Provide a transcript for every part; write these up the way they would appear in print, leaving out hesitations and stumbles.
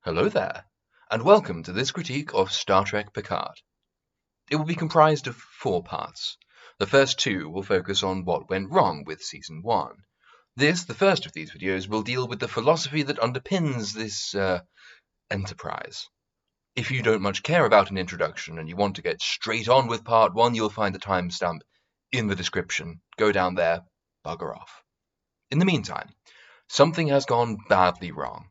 Hello there, and welcome to this critique of Star Trek Picard. It will be comprised of 4 parts. The first 2 will focus on what went wrong with Season 1. The first of these videos, will deal with the philosophy that underpins this enterprise. If you don't much care about an introduction and you want to get straight on with Part 1, you'll find the timestamp in the description. Go down there, bugger off. In the meantime, something has gone badly wrong.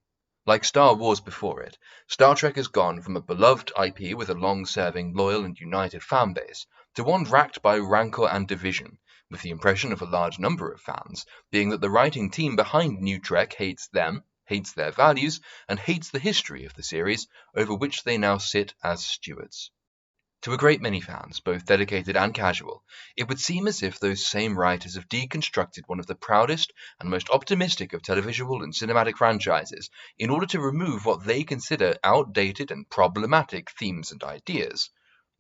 Like Star Wars before it, Star Trek has gone from a beloved IP with a long-serving, loyal and united fanbase to one racked by rancor and division, with the impression of a large number of fans being that the writing team behind NuTrek hates them, hates their values, and hates the history of the series over which they now sit as stewards. To a great many fans, both dedicated and casual, it would seem as if those same writers have deconstructed one of the proudest and most optimistic of televisual and cinematic franchises in order to remove what they consider outdated and problematic themes and ideas,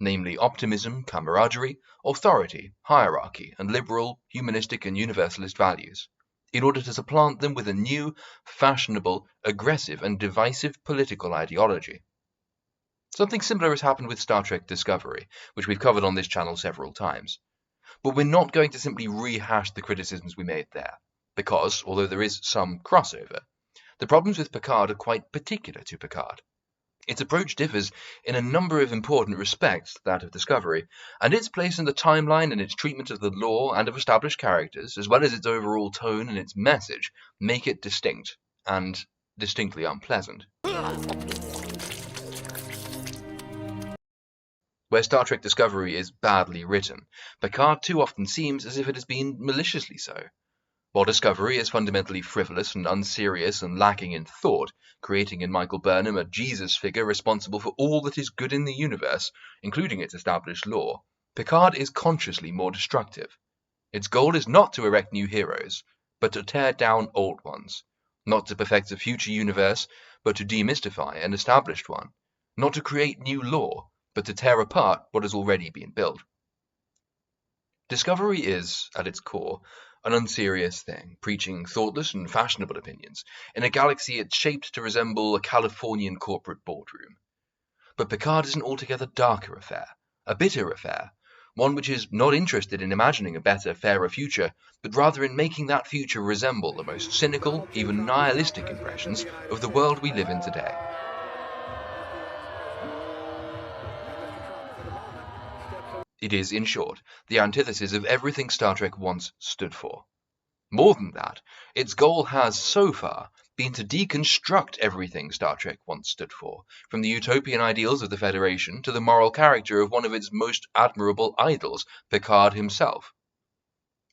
namely optimism, camaraderie, authority, hierarchy, and liberal, humanistic and universalist values, in order to supplant them with a new, fashionable, aggressive and divisive political ideology. Something similar has happened with Star Trek Discovery, which we've covered on this channel several times. But we're not going to simply rehash the criticisms we made there, because, although there is some crossover, the problems with Picard are quite particular to Picard. Its approach differs in a number of important respects to that of Discovery, and its place in the timeline and its treatment of the lore and of established characters, as well as its overall tone and its message, make it distinct, and distinctly unpleasant. Where Star Trek Discovery is badly written, Picard too often seems as if it has been maliciously so. While Discovery is fundamentally frivolous and unserious and lacking in thought, creating in Michael Burnham a Jesus figure responsible for all that is good in the universe, including its established lore, Picard is consciously more destructive. Its goal is not to erect new heroes, but to tear down old ones, not to perfect a future universe, but to demystify an established one, not to create new lore, but to tear apart what has already been built. Discovery is, at its core, an unserious thing, preaching thoughtless and fashionable opinions, in a galaxy it's shaped to resemble a Californian corporate boardroom. But Picard is an altogether darker affair, a bitter affair, one which is not interested in imagining a better, fairer future, but rather in making that future resemble the most cynical, even nihilistic impressions of the world we live in today. It is, in short, the antithesis of everything Star Trek once stood for. More than that, its goal has, so far, been to deconstruct everything Star Trek once stood for, from the utopian ideals of the Federation to the moral character of one of its most admirable idols, Picard himself.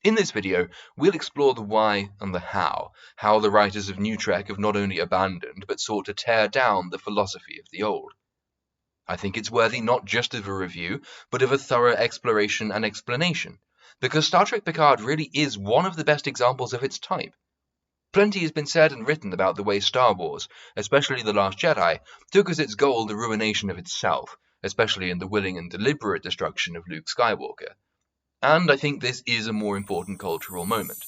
In this video, we'll explore the why and the how the writers of NuTrek have not only abandoned, but sought to tear down the philosophy of the old. I think it's worthy not just of a review, but of a thorough exploration and explanation, because Star Trek Picard really is one of the best examples of its type. Plenty has been said and written about the way Star Wars, especially The Last Jedi, took as its goal the ruination of itself, especially in the willing and deliberate destruction of Luke Skywalker. And I think this is a more important cultural moment.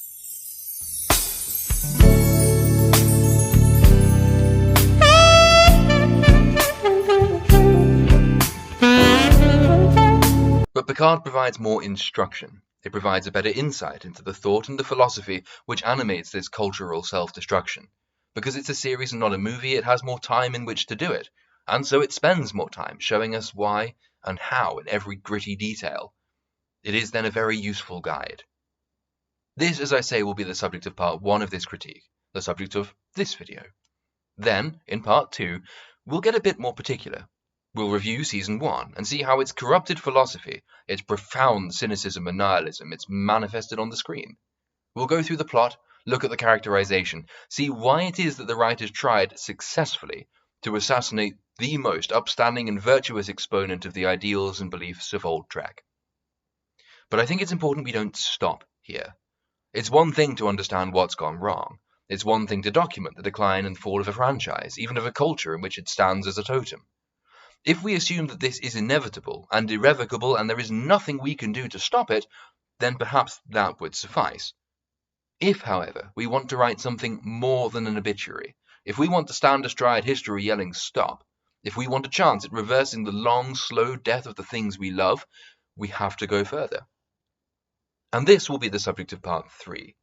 But Picard provides more instruction. It provides a better insight into the thought and the philosophy which animates this cultural self-destruction. Because it's a series and not a movie, it has more time in which to do it, and so it spends more time showing us why and how in every gritty detail. It is then a very useful guide. This, as I say, will be the subject of part 1 of this critique, the subject of this video. Then, in part 2, we'll get a bit more particular. We'll review Season 1 and see how its corrupted philosophy, its profound cynicism and nihilism, it's manifested on the screen. We'll go through the plot, look at the characterization, see why it is that the writers tried successfully to assassinate the most upstanding and virtuous exponent of the ideals and beliefs of old Trek. But I think it's important we don't stop here. It's one thing to understand what's gone wrong. It's one thing to document the decline and fall of a franchise, even of a culture in which it stands as a totem. If we assume that this is inevitable and irrevocable and there is nothing we can do to stop it, then perhaps that would suffice. If, however, we want to write something more than an obituary, If we want to stand astride history yelling stop, if we want a chance at reversing the long, slow death of the things we love, we have to go further. And this will be the subject of Part 3.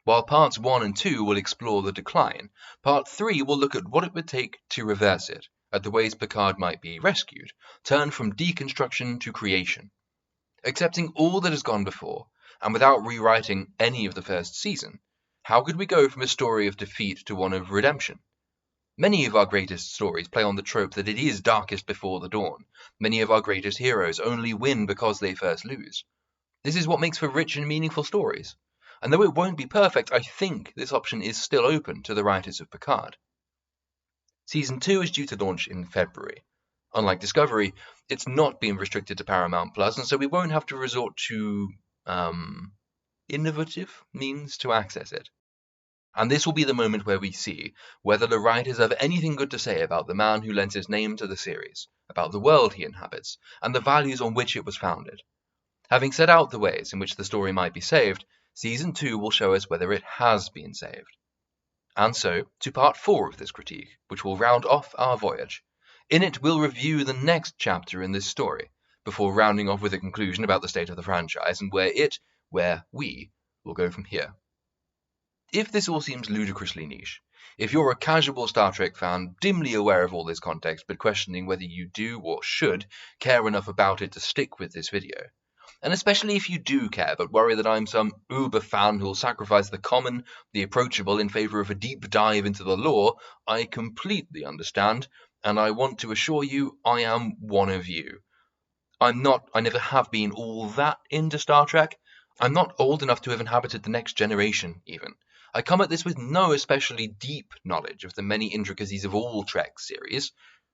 While Parts 1 and 2 will explore the decline, Part 3 will look at what it would take to reverse it, at the ways Picard might be rescued, turned from deconstruction to creation. Accepting all that has gone before, and without rewriting any of the first season, how could we go from a story of defeat to one of redemption? Many of our greatest stories play on the trope that it is darkest before the dawn. Many of our greatest heroes only win because they first lose. This is what makes for rich and meaningful stories. And though it won't be perfect, I think this option is still open to the writers of Picard. Season 2 is due to launch in February. Unlike Discovery, it's not being restricted to Paramount+, and so we won't have to resort to innovative means to access it. And this will be the moment where we see whether the writers have anything good to say about the man who lends his name to the series, about the world he inhabits, and the values on which it was founded. Having set out the ways in which the story might be saved, Season 2 will show us whether it has been saved. And so, to Part 4 of this critique, which will round off our voyage. In it, we'll review the next chapter in this story, before rounding off with a conclusion about the state of the franchise and where we, will go from here. If this all seems ludicrously niche, if you're a casual Star Trek fan, dimly aware of all this context, but questioning whether you do or should care enough about it to stick with this video, and especially if you do care, but worry that I'm some uber fan who'll sacrifice the common, the approachable, in favor of a deep dive into the lore, I completely understand, and I want to assure you I am one of you. I never have been all that into Star Trek. I'm not old enough to have inhabited the next generation, even. I come at this with no especially deep knowledge of the many intricacies of all Trek series.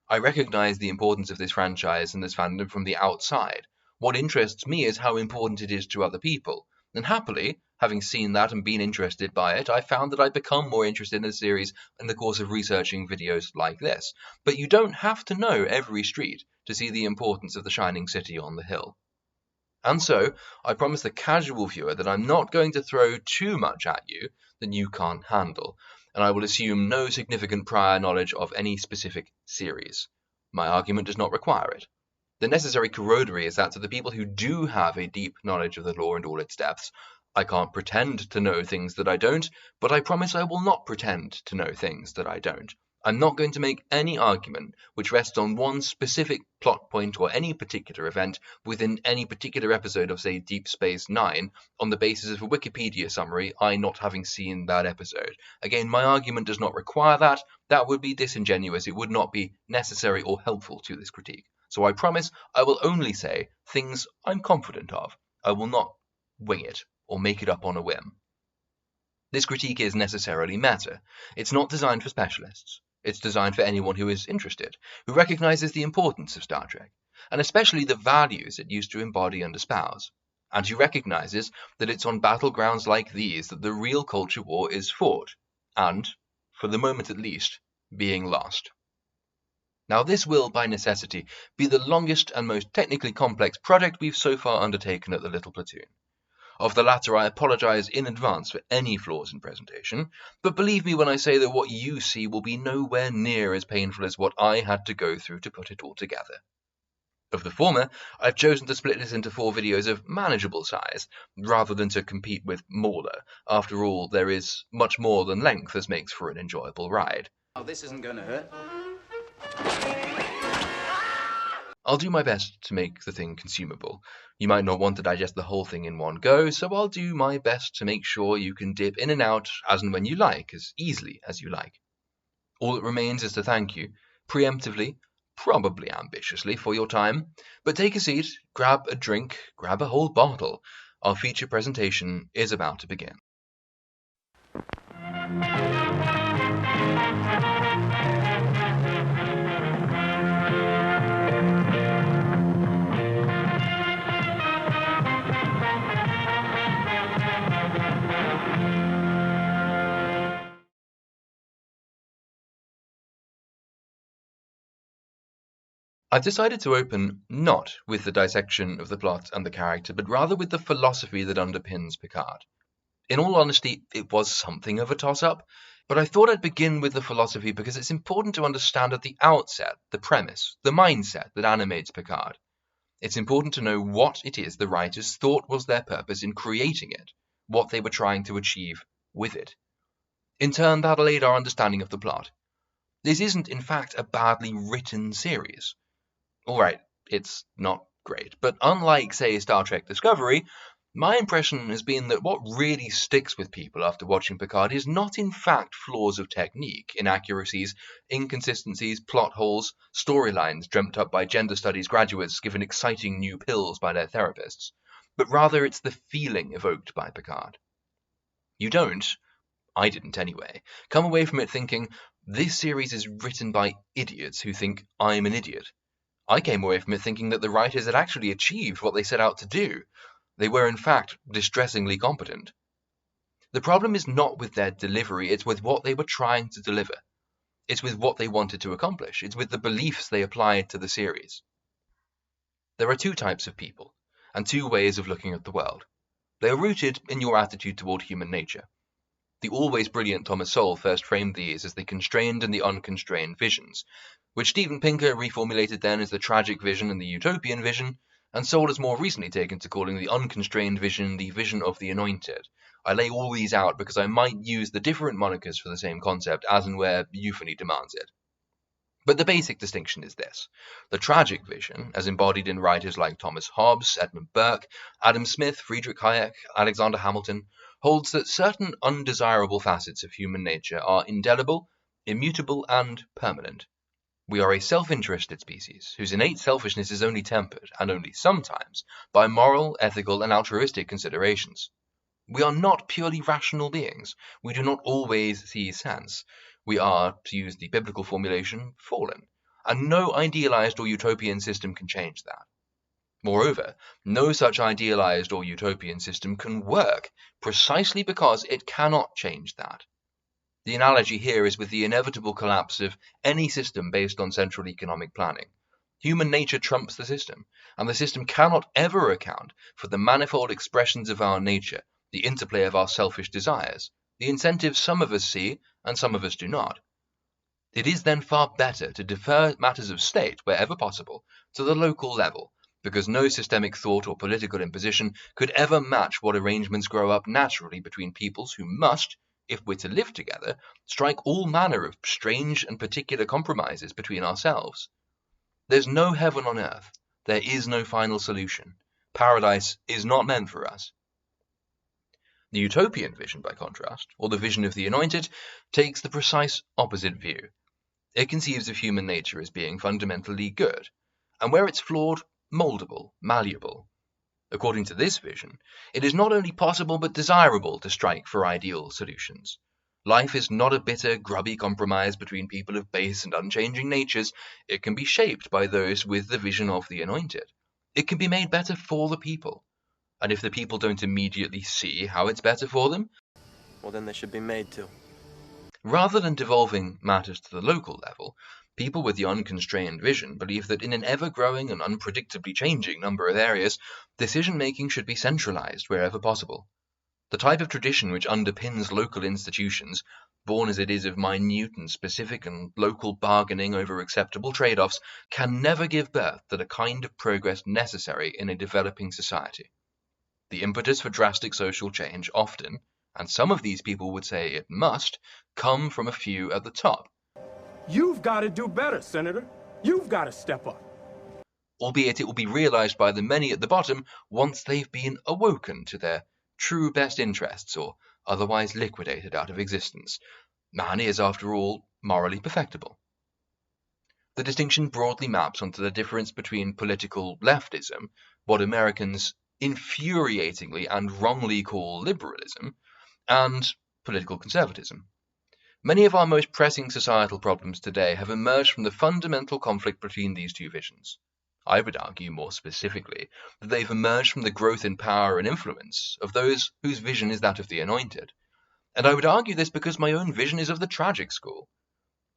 I recognize the importance of this franchise and this fandom from the outside. What interests me is how important it is to other people, and happily, having seen that and been interested by it, I found that I'd become more interested in the series in the course of researching videos like this. But you don't have to know every street to see the importance of the shining city on the hill. And so, I promise the casual viewer that I'm not going to throw too much at you that you can't handle, and I will assume no significant prior knowledge of any specific series. My argument does not require it. The necessary corollary is that to the people who do have a deep knowledge of the lore and all its depths, I can't pretend to know things that I don't, but I promise I will not pretend to know things that I don't. I'm not going to make any argument which rests on one specific plot point or any particular event within any particular episode of, say, Deep Space Nine, on the basis of a Wikipedia summary, I not having seen that episode. Again, my argument does not require that. That would be disingenuous. It would not be necessary or helpful to this critique. So I promise I will only say things I'm confident of. I will not wing it or make it up on a whim. This critique is necessarily meta. It's not designed for specialists. It's designed for anyone who is interested, who recognizes the importance of Star Trek, and especially the values it used to embody and espouse, and who recognizes that it's on battlegrounds like these that the real culture war is fought, and, for the moment at least, being lost. Now this will, by necessity, be the longest and most technically complex project we've so far undertaken at the Little Platoon. Of the latter I apologize in advance for any flaws in presentation, but believe me when I say that what you see will be nowhere near as painful as what I had to go through to put it all together. Of the former, I've chosen to split this into 4 videos of manageable size, rather than to compete with Mauler. After all, there is much more than length as makes for an enjoyable ride. Oh, this isn't going to hurt. I'll do my best to make the thing consumable. You might not want to digest the whole thing in one go, so I'll do my best to make sure you can dip in and out as and when you like, as easily as you like. All that remains is to thank you, preemptively, probably ambitiously, for your time. But take a seat, grab a drink, grab a whole bottle. Our feature presentation is about to begin. I've decided to open not with the dissection of the plot and the character, but rather with the philosophy that underpins Picard. In all honesty, it was something of a toss-up. But I thought I'd begin with the philosophy because it's important to understand at the outset the premise, the mindset that animates Picard. It's important to know what it is the writers thought was their purpose in creating it, what they were trying to achieve with it. In turn, that'll aid our understanding of the plot. This isn't, in fact, a badly written series. Alright, it's not great, but unlike, say, Star Trek Discovery, my impression has been that what really sticks with people after watching Picard is not in fact flaws of technique, inaccuracies, inconsistencies, plot holes, storylines dreamt up by gender studies graduates given exciting new pills by their therapists, but rather it's the feeling evoked by Picard. You don't, I didn't anyway, come away from it thinking, this series is written by idiots who think I'm an idiot. I came away from it thinking that the writers had actually achieved what they set out to do. They were in fact distressingly competent. The problem is not with their delivery, it's with what they were trying to deliver. It's with what they wanted to accomplish. It's with the beliefs they applied to the series. There are two types of people, and two ways of looking at the world. They are rooted in your attitude toward human nature. The always brilliant Thomas Sowell first framed these as the constrained and the unconstrained visions, which Steven Pinker reformulated then as the tragic vision and the utopian vision, and Sowell has more recently taken to calling the unconstrained vision the vision of the anointed. I lay all these out because I might use the different monikers for the same concept as and where euphony demands it. But the basic distinction is this. The tragic vision, as embodied in writers like Thomas Hobbes, Edmund Burke, Adam Smith, Friedrich Hayek, Alexander Hamilton, holds that certain undesirable facets of human nature are indelible, immutable, and permanent. We are a self-interested species, whose innate selfishness is only tempered, and only sometimes, by moral, ethical, and altruistic considerations. We are not purely rational beings. We do not always see sense. We are, to use the biblical formulation, fallen, and no idealized or utopian system can change that. Moreover, no such idealized or utopian system can work, precisely because it cannot change that. The analogy here is with the inevitable collapse of any system based on central economic planning. Human nature trumps the system, and the system cannot ever account for the manifold expressions of our nature, the interplay of our selfish desires, the incentives some of us see and some of us do not. It is then far better to defer matters of state, wherever possible, to the local level, because no systemic thought or political imposition could ever match what arrangements grow up naturally between peoples who must, if we're to live together, strike all manner of strange and particular compromises between ourselves. There's no heaven on earth. There is no final solution. Paradise is not meant for us. The utopian vision, by contrast, or the vision of the anointed, takes the precise opposite view. It conceives of human nature as being fundamentally good, and where it's flawed, moldable, malleable. According to this vision, it is not only possible but desirable to strike for ideal solutions. Life is not a bitter, grubby compromise between people of base and unchanging natures. It can be shaped by those with the vision of the anointed. It can be made better for the people. And if the people don't immediately see how it's better for them, well, then they should be made to. Rather than devolving matters to the local level, people with the unconstrained vision believe that in an ever-growing and unpredictably changing number of areas, decision-making should be centralized wherever possible. The type of tradition which underpins local institutions, born as it is of minute and specific and local bargaining over acceptable trade-offs, can never give birth to the kind of progress necessary in a developing society. The impetus for drastic social change often, and some of these people would say it must, come from a few at the top. You've got to do better, Senator. You've got to step up. Albeit it will be realized by the many at the bottom once they've been awoken to their true best interests or otherwise liquidated out of existence. Man is, after all, morally perfectible. The distinction broadly maps onto the difference between political leftism, what Americans infuriatingly and wrongly call liberalism, and political conservatism. Many of our most pressing societal problems today have emerged from the fundamental conflict between these two visions. I would argue more specifically that they've emerged from the growth in power and influence of those whose vision is that of the anointed. And I would argue this because my own vision is of the tragic school.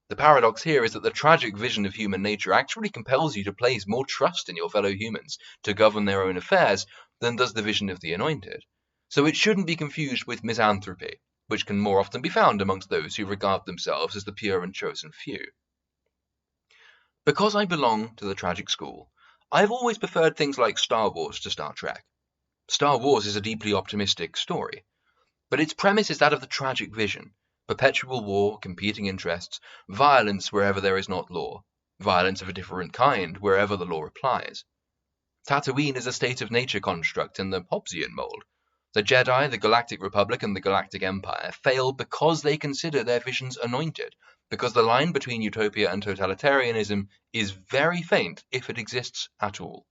The paradox here is that the tragic vision of human nature actually compels you to place more trust in your fellow humans to govern their own affairs than does the vision of the anointed. So it shouldn't be confused with misanthropy, which can more often be found amongst those who regard themselves as the pure and chosen few. Because I belong to the tragic school, I have always preferred things like Star Wars to Star Trek. Star Wars is a deeply optimistic story, but its premise is that of the tragic vision: perpetual war, competing interests, violence wherever there is not law, violence of a different kind wherever the law applies. Tatooine is a state of nature construct in the Hobbesian mold. The Jedi, the Galactic Republic, and the Galactic Empire fail because they consider their visions anointed, because the line between utopia and totalitarianism is very faint if it exists at all.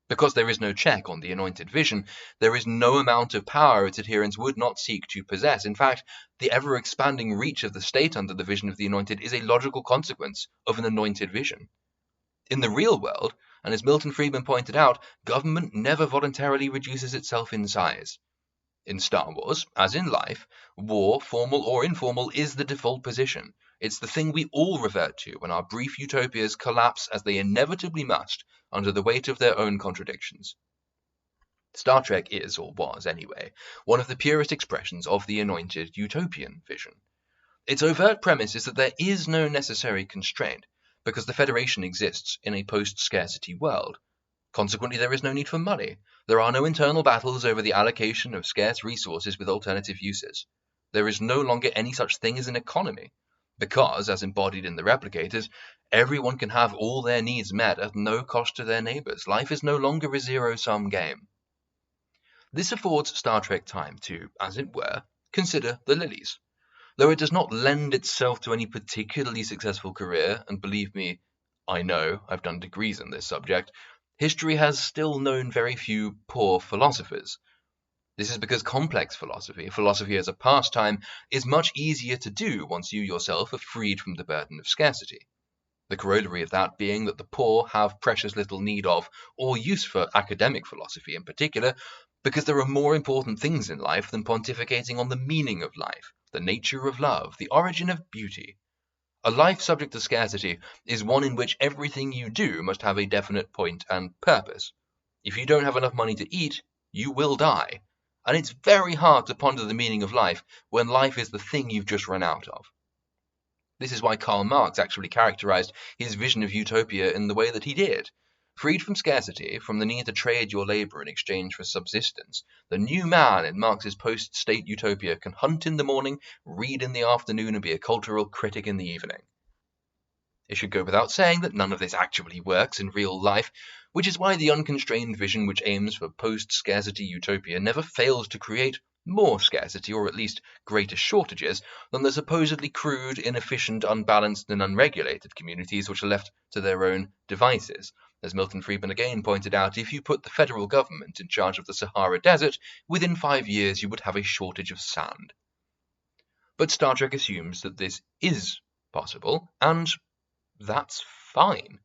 Because there is no check on the anointed vision, there is no amount of power its adherents would not seek to possess. In fact, the ever-expanding reach of the state under the vision of the anointed is a logical consequence of an anointed vision. In the real world, and as Milton Friedman pointed out, government never voluntarily reduces itself in size. In Star Wars, as in life, war, formal or informal, is the default position. It's the thing we all revert to when our brief utopias collapse, as they inevitably must, under the weight of their own contradictions. Star Trek is, or was anyway, one of the purest expressions of the anointed utopian vision. Its overt premise is that there is no necessary constraint, because the Federation exists in a post-scarcity world. Consequently, there is no need for money. There are no internal battles over the allocation of scarce resources with alternative uses. There is no longer any such thing as an economy, because, as embodied in the replicators, everyone can have all their needs met at no cost to their neighbors. Life is no longer a zero-sum game. This affords Star Trek time to, as it were, consider the lilies. Though it does not lend itself to any particularly successful career, and believe me, I know, I've done degrees in this subject, history has still known very few poor philosophers. This is because complex philosophy as a pastime, is much easier to do once you yourself are freed from the burden of scarcity. The corollary of that being that the poor have precious little need of, or use for, academic philosophy in particular, because there are more important things in life than pontificating on the meaning of life, the nature of love, the origin of beauty. A life subject to scarcity is one in which everything you do must have a definite point and purpose. If you don't have enough money to eat, you will die. And it's very hard to ponder the meaning of life when life is the thing you've just run out of. This is why Karl Marx actually characterized his vision of utopia in the way that he did. Freed from scarcity, from the need to trade your labor in exchange for subsistence, the new man in Marx's post-state utopia can hunt in the morning, read in the afternoon, and be a cultural critic in the evening. It should go without saying that none of this actually works in real life, which is why the unconstrained vision which aims for post-scarcity utopia never fails to create more scarcity, or at least greater shortages, than the supposedly crude, inefficient, unbalanced, and unregulated communities which are left to their own devices. As Milton Friedman again pointed out, if you put the federal government in charge of the Sahara Desert, within 5 years you would have a shortage of sand. But Star Trek assumes that this is possible, and that's fine.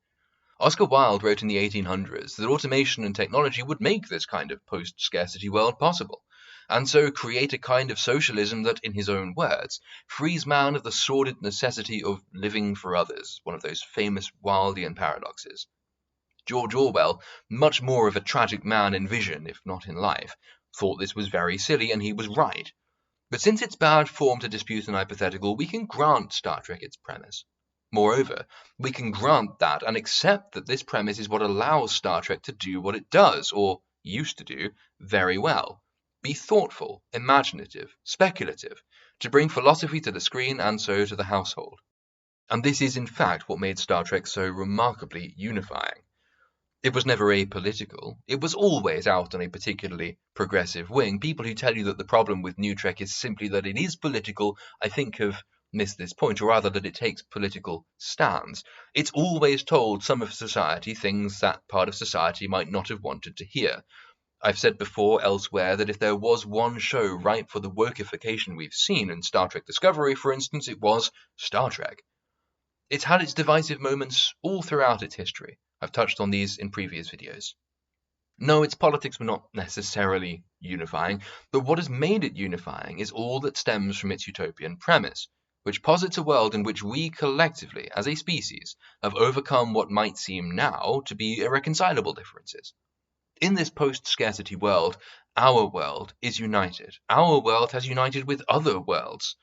Oscar Wilde wrote in the 1800s that automation and technology would make this kind of post-scarcity world possible, and so create a kind of socialism that, in his own words, frees man of the sordid necessity of living for others, one of those famous Wildean paradoxes. George Orwell, much more of a tragic man in vision, if not in life, thought this was very silly, and he was right. But since it's bad form to dispute an hypothetical, we can grant Star Trek its premise. Moreover, we can grant that and accept that this premise is what allows Star Trek to do what it does, or used to do, very well. Be thoughtful, imaginative, speculative, to bring philosophy to the screen and so to the household. And this is in fact what made Star Trek so remarkably unifying. It was never apolitical. It was always out on a particularly progressive wing. People who tell you that the problem with NuTrek is simply that it is political, I think have missed this point, or rather that it takes political stands. It's always told some of society things that part of society might not have wanted to hear. I've said before elsewhere that if there was one show ripe for the wokeification we've seen in Star Trek Discovery, for instance, it was Star Trek. It's had its divisive moments all throughout its history. I've touched on these in previous videos. No, its politics were not necessarily unifying, but what has made it unifying is all that stems from its utopian premise, which posits a world in which we collectively, as a species, have overcome what might seem now to be irreconcilable differences. In this post-scarcity world, our world is united. Our world has united with other worlds.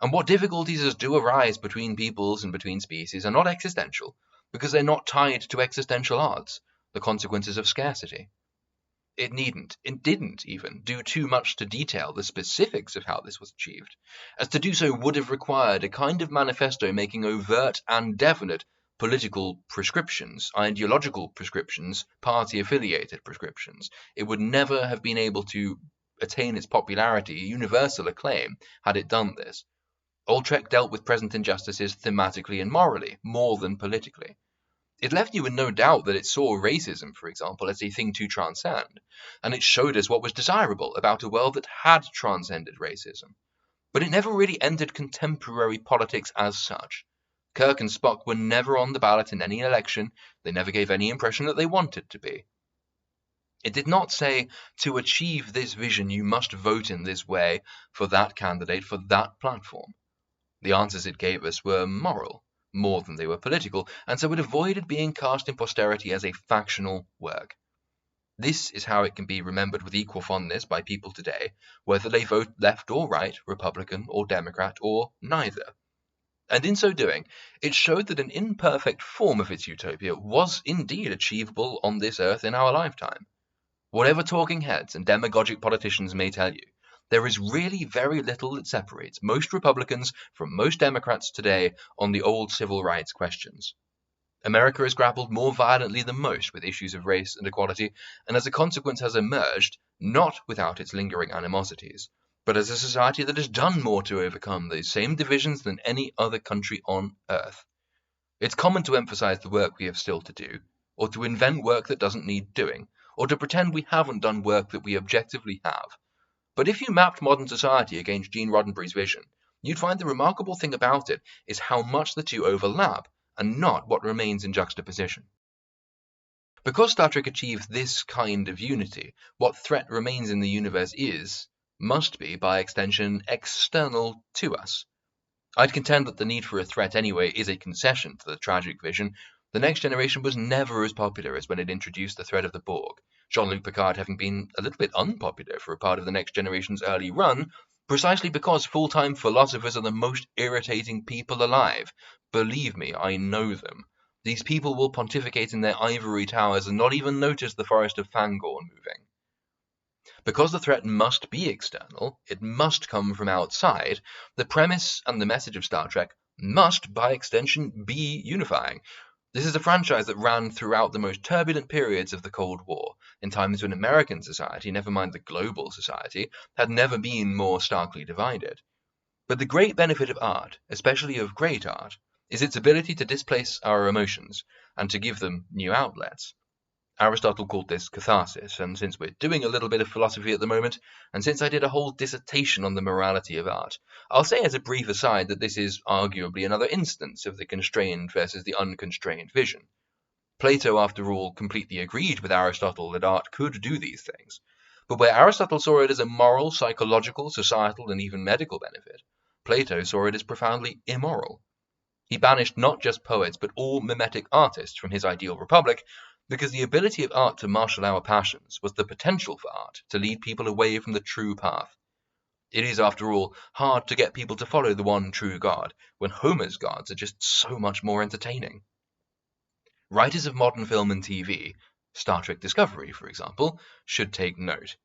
And what difficulties do arise between peoples and between species are not existential, because they're not tied to existential odds, the consequences of scarcity. It didn't even do too much to detail the specifics of how this was achieved, as to do so would have required a kind of manifesto making overt and definite political prescriptions, ideological prescriptions, party-affiliated prescriptions. It would never have been able to attain its popularity, universal acclaim, had it done this. Old Trek dealt with present injustices thematically and morally, more than politically. It left you in no doubt that it saw racism, for example, as a thing to transcend, and it showed us what was desirable about a world that had transcended racism. But it never really entered contemporary politics as such. Kirk and Spock were never on the ballot in any election. They never gave any impression that they wanted to be. It did not say, to achieve this vision you must vote in this way for that candidate, for that platform. The answers it gave us were moral, more than they were political, and so it avoided being cast in posterity as a factional work. This is how it can be remembered with equal fondness by people today, whether they vote left or right, Republican or Democrat, or neither. And in so doing, it showed that an imperfect form of its utopia was indeed achievable on this earth in our lifetime. Whatever talking heads and demagogic politicians may tell you, there is really very little that separates most Republicans from most Democrats today on the old civil rights questions. America has grappled more violently than most with issues of race and equality, and as a consequence has emerged, not without its lingering animosities, but as a society that has done more to overcome these same divisions than any other country on earth. It's common to emphasize the work we have still to do, or to invent work that doesn't need doing, or to pretend we haven't done work that we objectively have. But if you mapped modern society against Gene Roddenberry's vision, you'd find the remarkable thing about it is how much the two overlap, and not what remains in juxtaposition. Because Star Trek achieves this kind of unity, what threat remains in the universe must be, by extension, external to us. I'd contend that the need for a threat anyway is a concession to the tragic vision. The Next Generation was never as popular as when it introduced the threat of the Borg, Jean-Luc Picard having been a little bit unpopular for a part of the Next Generation's early run, precisely because full-time philosophers are the most irritating people alive. Believe me, I know them. These people will pontificate in their ivory towers and not even notice the forest of Fangorn moving. Because the threat must be external, it must come from outside, the premise and the message of Star Trek must, by extension, be unifying. This is a franchise that ran throughout the most turbulent periods of the Cold War, in times when American society, never mind the global society, had never been more starkly divided. But the great benefit of art, especially of great art, is its ability to displace our emotions and to give them new outlets. Aristotle called this catharsis, and since we're doing a little bit of philosophy at the moment, and since I did a whole dissertation on the morality of art, I'll say as a brief aside that this is arguably another instance of the constrained versus the unconstrained vision. Plato, after all, completely agreed with Aristotle that art could do these things, but where Aristotle saw it as a moral, psychological, societal, and even medical benefit, Plato saw it as profoundly immoral. He banished not just poets, but all mimetic artists from his ideal republic, because the ability of art to marshal our passions was the potential for art to lead people away from the true path. It is, after all, hard to get people to follow the one true God, when Homer's gods are just so much more entertaining. Writers of modern film and TV, Star Trek Discovery, for example, should take note.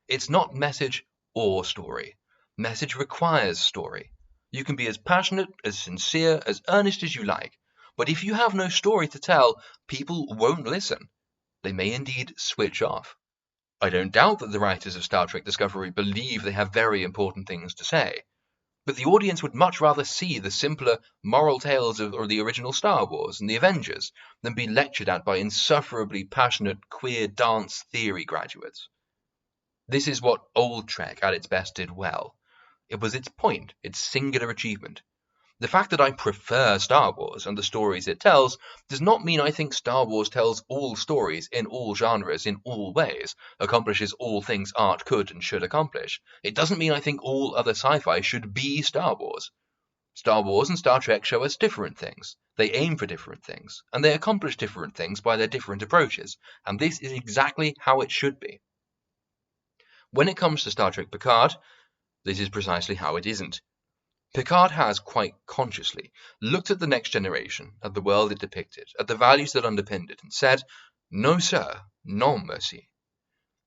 It's not message or story. Message requires story. You can be as passionate, as sincere, as earnest as you like, but if you have no story to tell, people won't listen. They may indeed switch off. I don't doubt that the writers of Star Trek Discovery believe they have very important things to say, but the audience would much rather see the simpler moral tales of the original Star Wars and the Avengers than be lectured at by insufferably passionate queer dance theory graduates. This is what Old Trek at its best did well. It was its point, its singular achievement. The fact that I prefer Star Wars and the stories it tells does not mean I think Star Wars tells all stories in all genres in all ways, accomplishes all things art could and should accomplish. It doesn't mean I think all other sci-fi should be Star Wars. Star Wars and Star Trek show us different things. They aim for different things, and they accomplish different things by their different approaches, and this is exactly how it should be. When it comes to Star Trek Picard, this is precisely how it isn't. Picard has, quite consciously, looked at the next generation, at the world it depicted, at the values that underpinned it, and said, "No, sir, no mercy."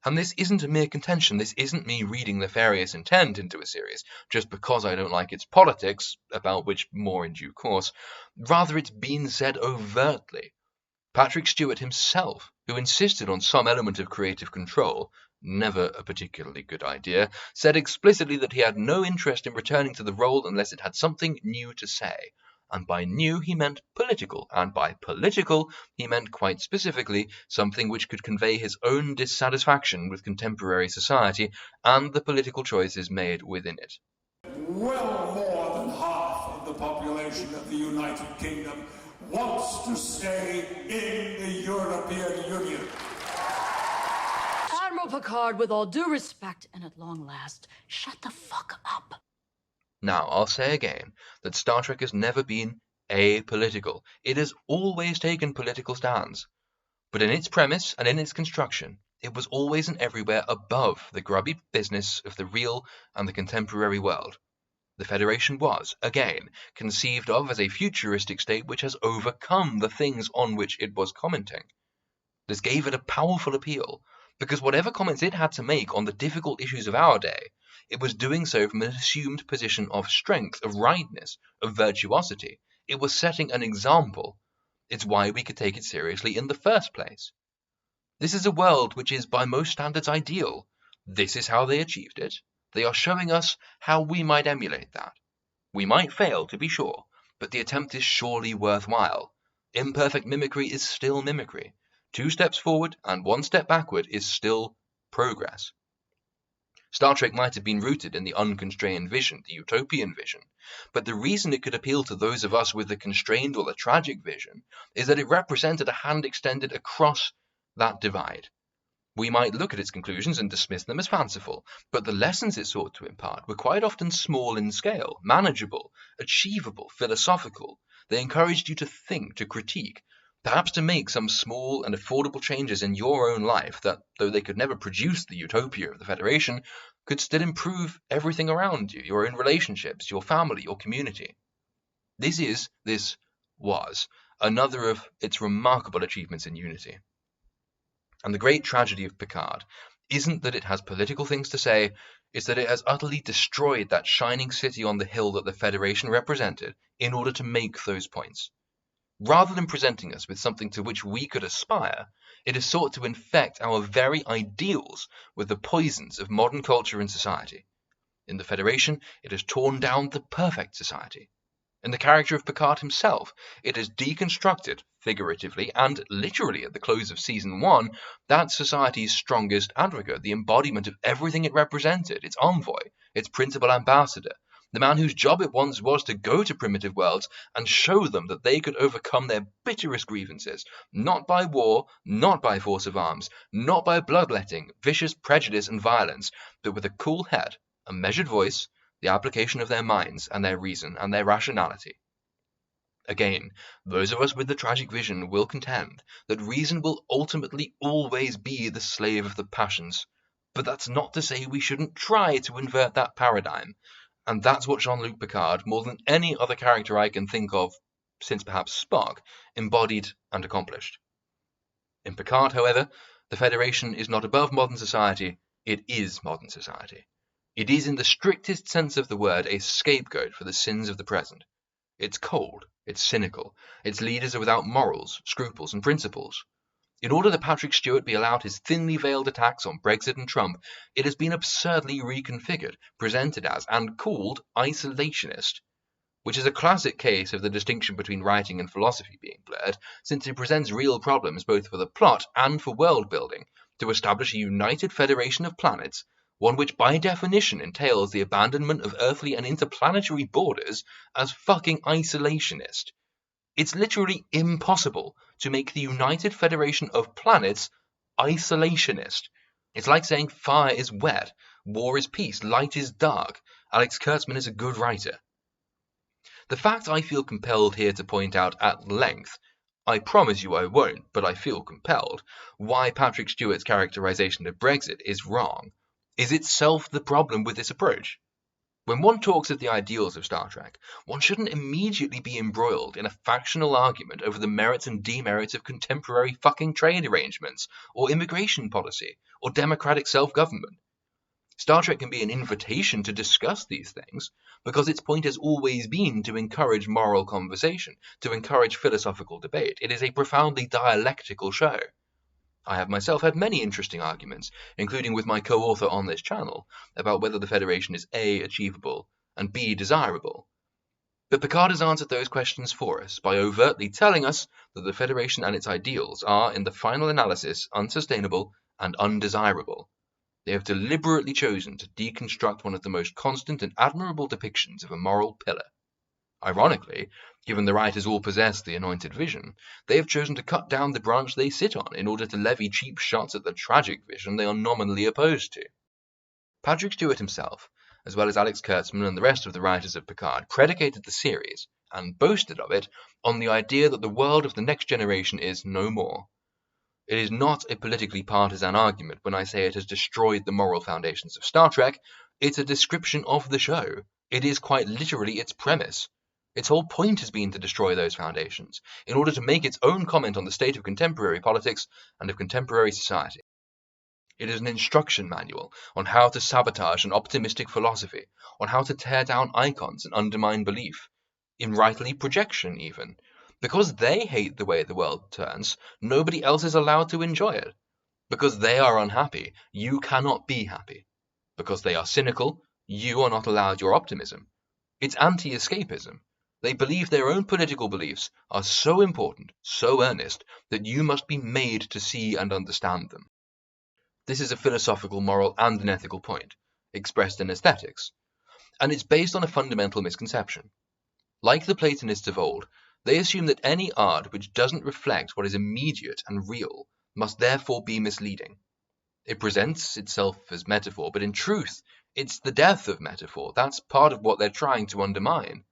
And this isn't a mere contention, this isn't me reading nefarious intent into a series just because I don't like its politics, about which more in due course. Rather, it's been said overtly. Patrick Stewart himself, who insisted on some element of creative control, never a particularly good idea, said explicitly that he had no interest in returning to the role unless it had something new to say. And by new he meant political, and by political he meant quite specifically something which could convey his own dissatisfaction with contemporary society and the political choices made within it. Well more than half of the population of the United Kingdom wants to stay in the European Union. Admiral Picard, with all due respect, and at long last, shut the fuck up. Now, I'll say again that Star Trek has never been apolitical. It has always taken political stands. But in its premise and in its construction, it was always and everywhere above the grubby business of the real and the contemporary world. The Federation was, again, conceived of as a futuristic state which has overcome the things on which it was commenting. This gave it a powerful appeal, because whatever comments it had to make on the difficult issues of our day, it was doing so from an assumed position of strength, of rightness, of virtuosity. It was setting an example. It's why we could take it seriously in the first place. This is a world which is by most standards ideal. This is how they achieved it. They are showing us how we might emulate that. We might fail, to be sure, but the attempt is surely worthwhile. Imperfect mimicry is still mimicry. 2 steps forward and 1 step backward is still progress. Star Trek might have been rooted in the unconstrained vision, the utopian vision, but the reason it could appeal to those of us with the constrained or the tragic vision is that it represented a hand extended across that divide. We might look at its conclusions and dismiss them as fanciful, but the lessons it sought to impart were quite often small in scale, manageable, achievable, philosophical. They encouraged you to think, to critique, perhaps to make some small and affordable changes in your own life that, though they could never produce the utopia of the Federation, could still improve everything around you, your own relationships, your family, your community. This was another of its remarkable achievements in unity. And the great tragedy of Picard isn't that it has political things to say, it's that it has utterly destroyed that shining city on the hill that the Federation represented in order to make those points. Rather than presenting us with something to which we could aspire, it has sought to infect our very ideals with the poisons of modern culture and society. In the Federation, it has torn down the perfect society. In the character of Picard himself, it has deconstructed, figuratively and literally at the close of Season 1, that society's strongest advocate, the embodiment of everything it represented, its envoy, its principal ambassador, the man whose job it once was to go to primitive worlds and show them that they could overcome their bitterest grievances, not by war, not by force of arms, not by bloodletting, vicious prejudice and violence, but with a cool head, a measured voice, the application of their minds and their reason and their rationality. Again, those of us with the tragic vision will contend that reason will ultimately always be the slave of the passions, but that's not to say we shouldn't try to invert that paradigm, and that's what Jean-Luc Picard, more than any other character I can think of, since perhaps Spock, embodied and accomplished. In Picard, however, the Federation is not above modern society, it is modern society. It is, in the strictest sense of the word, a scapegoat for the sins of the present. It's cold, it's cynical, its leaders are without morals, scruples, and principles. In order that Patrick Stewart be allowed his thinly veiled attacks on Brexit and Trump, it has been absurdly reconfigured, presented as, and called isolationist, which is a classic case of the distinction between writing and philosophy being blurred, since it presents real problems both for the plot and for world building, to establish a united federation of planets, one which by definition entails the abandonment of earthly and interplanetary borders, as fucking isolationist. It's literally impossible to make the United Federation of Planets isolationist. It's like saying fire is wet, war is peace, light is dark. Alex Kurtzman is a good writer. The fact I feel compelled here to point out at length, I promise you I won't, but I feel compelled, why Patrick Stewart's characterization of Brexit is wrong, is itself the problem with this approach. When one talks of the ideals of Star Trek, one shouldn't immediately be embroiled in a factional argument over the merits and demerits of contemporary fucking trade arrangements, or immigration policy, or democratic self-government. Star Trek can be an invitation to discuss these things, because its point has always been to encourage moral conversation, to encourage philosophical debate. It is a profoundly dialectical show. I have myself had many interesting arguments, including with my co-author on this channel, about whether the Federation is A, achievable, and B, desirable. But Picard has answered those questions for us by overtly telling us that the Federation and its ideals are, in the final analysis, unsustainable and undesirable. They have deliberately chosen to deconstruct one of the most constant and admirable depictions of a moral pillar. Ironically, given the writers all possess the anointed vision, they have chosen to cut down the branch they sit on in order to levy cheap shots at the tragic vision they are nominally opposed to. Patrick Stewart himself, as well as Alex Kurtzman and the rest of the writers of Picard, predicated the series, and boasted of it, on the idea that the world of the next generation is no more. It is not a politically partisan argument when I say it has destroyed the moral foundations of Star Trek. It's a description of the show. It is quite literally its premise. Its whole point has been to destroy those foundations, in order to make its own comment on the state of contemporary politics and of contemporary society. It is an instruction manual on how to sabotage an optimistic philosophy, on how to tear down icons and undermine belief, in rightly projection even. Because they hate the way the world turns, nobody else is allowed to enjoy it. Because they are unhappy, you cannot be happy. Because they are cynical, you are not allowed your optimism. It's anti-escapism. They believe their own political beliefs are so important, so earnest, that you must be made to see and understand them. This is a philosophical, moral, and an ethical point, expressed in aesthetics, and it's based on a fundamental misconception. Like the Platonists of old, they assume that any art which doesn't reflect what is immediate and real must therefore be misleading. It presents itself as metaphor, but in truth, it's the death of metaphor. That's part of what they're trying to undermine.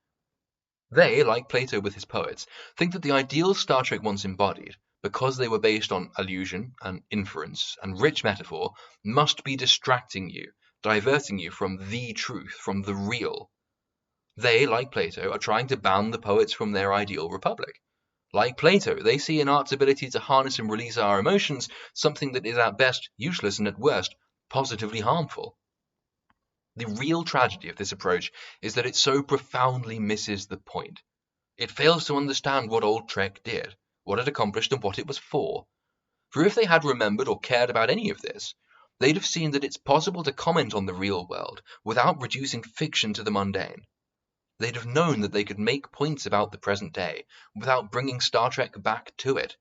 They, like Plato with his poets, think that the ideals Star Trek once embodied, because they were based on allusion and inference and rich metaphor, must be distracting you, diverting you from the truth, from the real. They, like Plato, are trying to ban the poets from their ideal republic. Like Plato, they see in art's ability to harness and release our emotions something that is at best useless and at worst positively harmful. The real tragedy of this approach is that it so profoundly misses the point. It fails to understand what old Trek did, what it accomplished, and what it was for. For if they had remembered or cared about any of this, they'd have seen that it's possible to comment on the real world without reducing fiction to the mundane. They'd have known that they could make points about the present day without bringing Star Trek back to it.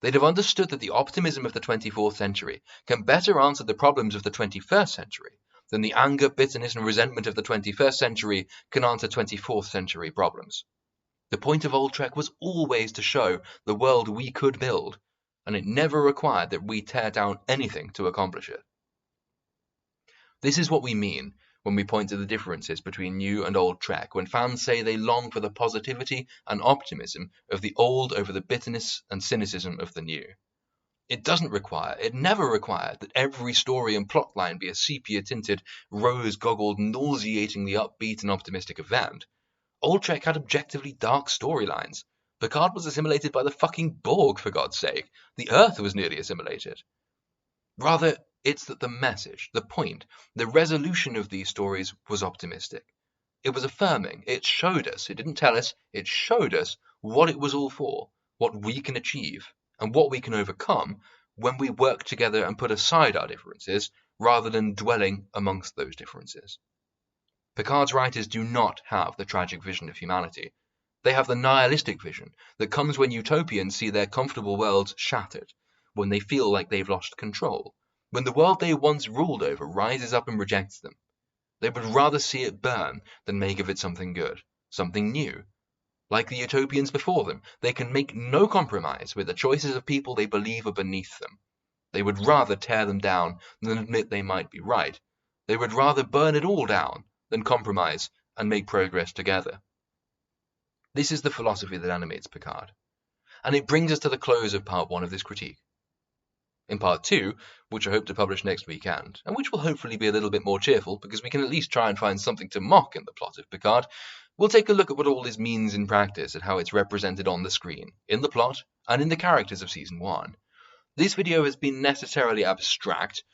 They'd have understood that the optimism of the 24th century can better answer the problems of the 21st century than the anger, bitterness, and resentment of the 21st century can answer 24th century problems. The point of old Trek was always to show the world we could build, and it never required that we tear down anything to accomplish it. This is what we mean when we point to the differences between new and old Trek, when fans say they long for the positivity and optimism of the old over the bitterness and cynicism of the new. It never required that every story and plotline be a sepia-tinted, rose-goggled, nauseatingly upbeat and optimistic event. Old Trek had objectively dark storylines. Picard was assimilated by the fucking Borg, for God's sake. The Earth was nearly assimilated. Rather, it's that the message, the point, the resolution of these stories was optimistic. It was affirming. It showed us, it didn't tell us, it showed us what it was all for, what we can achieve, and what we can overcome when we work together and put aside our differences, rather than dwelling amongst those differences. Picard's writers do not have the tragic vision of humanity. They have the nihilistic vision that comes when utopians see their comfortable worlds shattered, when they feel like they've lost control, when the world they once ruled over rises up and rejects them. They would rather see it burn than make of it something good, something new. Like the utopians before them, they can make no compromise with the choices of people they believe are beneath them. They would rather tear them down than admit they might be right. They would rather burn it all down than compromise and make progress together. This is the philosophy that animates Picard. And it brings us to the close of part 1 of this critique. In part 2, which I hope to publish next weekend, and which will hopefully be a little bit more cheerful because we can at least try and find something to mock in the plot of Picard, we'll take a look at what all this means in practice and how it's represented on the screen, in the plot, and in the characters of Season 1. This video has been necessarily abstract,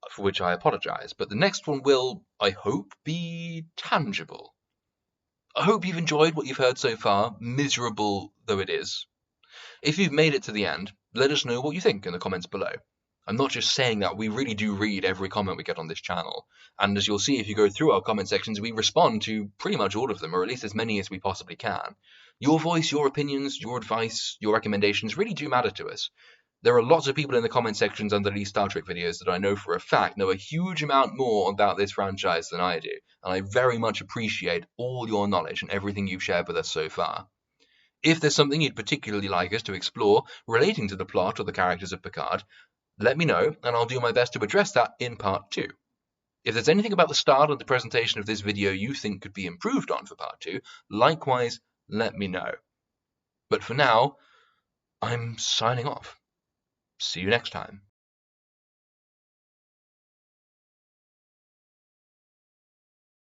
for which I apologise, but the next one will, I hope, be tangible. I hope you've enjoyed what you've heard so far, miserable though it is. If you've made it to the end, let us know what you think in the comments below. I'm not just saying that, we really do read every comment we get on this channel, and as you'll see if you go through our comment sections, we respond to pretty much all of them, or at least as many as we possibly can. Your voice, your opinions, your advice, your recommendations really do matter to us. There are lots of people in the comment sections under these Star Trek videos that I know for a fact know a huge amount more about this franchise than I do, and I very much appreciate all your knowledge and everything you've shared with us so far. If there's something you'd particularly like us to explore relating to the plot or the characters of Picard, let me know, and I'll do my best to address that in part 2. If there's anything about the start and the presentation of this video you think could be improved on for part 2, likewise, let me know. But for now, I'm signing off. See you next time.